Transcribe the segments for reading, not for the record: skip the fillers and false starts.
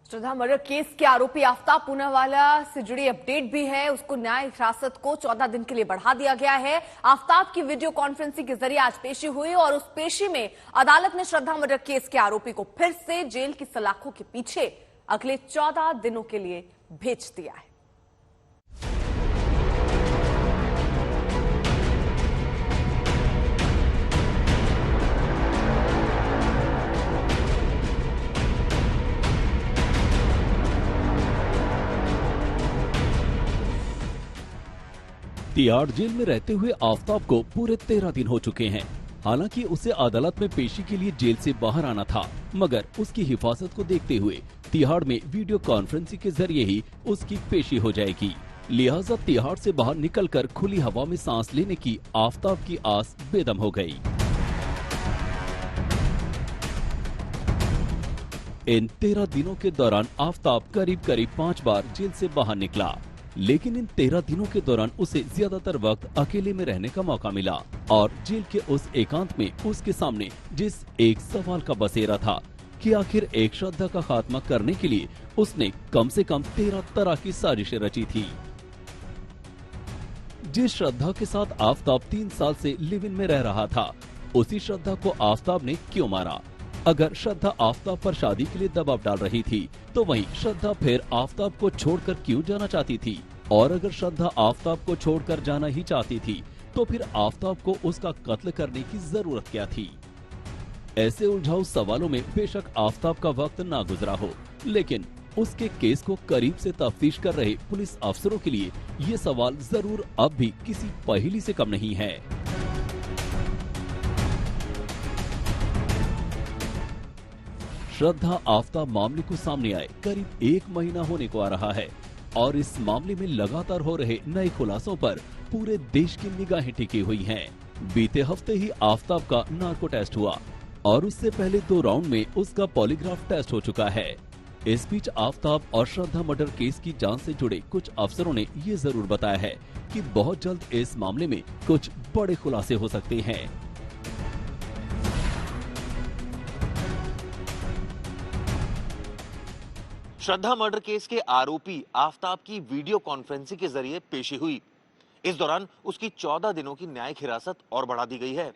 श्रद्धा murder case के आरोपी आफ्ताब पूनावाला से जुड़ी अपडेट भी है। उसको न्याय हिरासत को 14 दिन के लिए बढ़ा दिया गया है। आफ्ताब की वीडियो कॉन्फ्रेंसिंग के जरिए आज पेशी हुई और उस पेशी में अदालत ने श्रद्धा मर्डर केस के आरोपी को फिर से जेल की सलाखों के पीछे अगले 14 दिनों के लिए भेज दिया है। तिहाड़ जेल में रहते हुए आफ्ताब को पूरे 13 दिन हो चुके हैं। हालांकि उसे अदालत में पेशी के लिए जेल से बाहर आना था, मगर उसकी हिफाजत को देखते हुए तिहाड़ में वीडियो कॉन्फ्रेंसिंग के जरिए ही उसकी पेशी हो जाएगी। लिहाजा तिहाड़ से बाहर निकलकर खुली हवा में सांस लेने की आफ्ताब की आस बेदम हो गई। इन 13 दिनों के दौरान आफ्ताब करीब 5 बार जेल से बाहर निकला, लेकिन इन 13 दिनों के दौरान उसे ज्यादातर वक्त अकेले में रहने का मौका मिला और जेल के उस एकांत में उसके सामने जिस एक सवाल का बसेरा था कि आखिर एक श्रद्धा का खात्मा करने के लिए उसने कम से कम 13 तरह की साजिशें रची थी। जिस श्रद्धा के साथ आफ्ताब 3 साल से लिव इन में रह रहा था, उसी श्रद्धा को आफ्ताब ने क्यों मारा? अगर श्रद्धा आफ्ताब पर शादी के लिए दबाव डाल रही थी, तो वहीं श्रद्धा फिर आफ्ताब को छोड़कर क्यों जाना चाहती थी? और अगर श्रद्धा आफ्ताब को छोड़कर जाना ही चाहती थी, तो फिर आफ्ताब को उसका कत्ल करने की जरूरत क्या थी? ऐसे उलझाऊ सवालों में बेशक आफ्ताब का वक्त ना गुजरा हो, लेकिन उसके केस को करीब से तफ्तीश कर रहे पुलिस अफसरों के लिए ये सवाल जरूर अब भी किसी पहेली से कम नहीं है। श्रद्धा आफ्ताब मामले को सामने आए करीब 1 महीना होने को आ रहा है और इस मामले में लगातार हो रहे नए खुलासों पर पूरे देश की निगाहें टिकी हुई हैं। बीते हफ्ते ही आफ्ताब का नार्को टेस्ट हुआ और उससे पहले 2 राउंड में उसका पॉलीग्राफ टेस्ट हो चुका है। इस बीच आफ्ताब और श्रद्धा मर्डर केस की जांच से जुड़े कुछ अफसरों ने ये जरूर बताया है कि बहुत जल्द इस मामले में कुछ बड़े खुलासे हो सकते हैं। श्रद्धा मर्डर केस के आरोपी आफ्ताब की वीडियो कॉन्फ्रेंसिंग के जरिए पेशी हुई। इस दौरान उसकी 14 दिनों की न्यायिक हिरासत और बढ़ा दी गई है।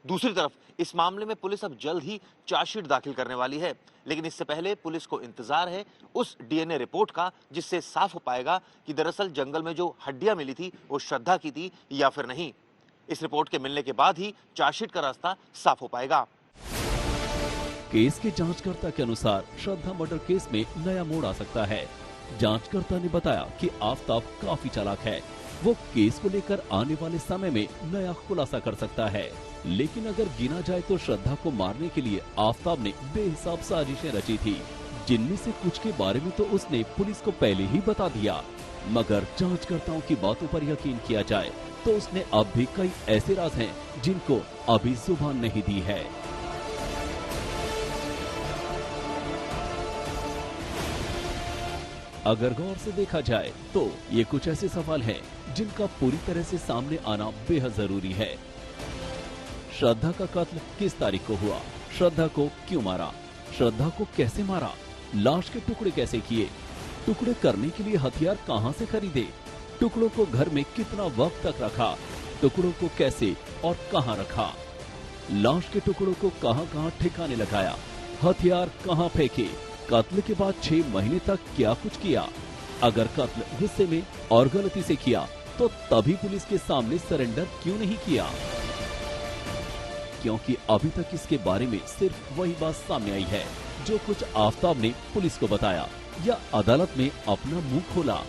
दूसरी तरफ इस मामले में पुलिस अब जल्द ही चार्जशीट दाखिल करने वाली है, लेकिन इससे पहले पुलिस को इंतजार है उस डीएनए रिपोर्ट का, जिससे साफ हो पाएगा कि दरअसल जंगल में जो हड्डियां मिली थी वो श्रद्धा की थी या फिर नहीं। इस रिपोर्ट के मिलने के बाद ही चार्जशीट का रास्ता साफ हो पाएगा। केस के जांचकर्ता के अनुसार श्रद्धा मर्डर केस में नया मोड़ आ सकता है। जांचकर्ता ने बताया कि आफ्ताब काफी चालाक है, वो केस को लेकर आने वाले समय में नया खुलासा कर सकता है। लेकिन अगर गिना जाए तो श्रद्धा को मारने के लिए आफ्ताब ने बेहिसाब साजिशें रची थी, जिनमें से कुछ के बारे में तो उसने पुलिस को पहले ही बता दिया। मगर जांचकर्ताओं की बातों पर यकीन किया जाए तो उसने अब भी कई ऐसे राज हैं जिनको अभी जुबान नहीं दी है। अगर गौर से देखा जाए तो ये कुछ ऐसे सवाल हैं जिनका पूरी तरह से सामने आना बेहद जरूरी है। श्रद्धा का कत्ल किस तारीख को हुआ? श्रद्धा को क्यों मारा? श्रद्धा को कैसे मारा? लाश के टुकड़े कैसे किए? टुकड़े करने के लिए हथियार कहां से खरीदे? टुकड़ों को घर में कितना वक्त तक रखा? टुकड़ों को कैसे और कहां रखा? लाश के टुकड़ों को कहां ठिकाने लगाया? हथियार कहां फेंके? कत्ल के बाद 6 महीने तक क्या कुछ किया? अगर कत्ल गुस्से में और गलती से किया तो तभी पुलिस के सामने सरेंडर क्यों नहीं किया? क्योंकि अभी तक इसके बारे में सिर्फ वही बात सामने आई है जो कुछ आफ्ताब ने पुलिस को बताया या अदालत में अपना मुंह खोला।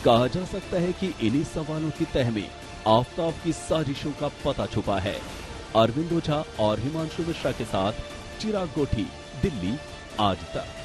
कहा जा सकता है कि इन्हीं सवालों की तह में आफ्ताब की साजिशों का पता छुपा है। अरविंद ओझा और हिमांशु मिश्रा के साथ चिराग गोठी, दिल्ली, आज तक।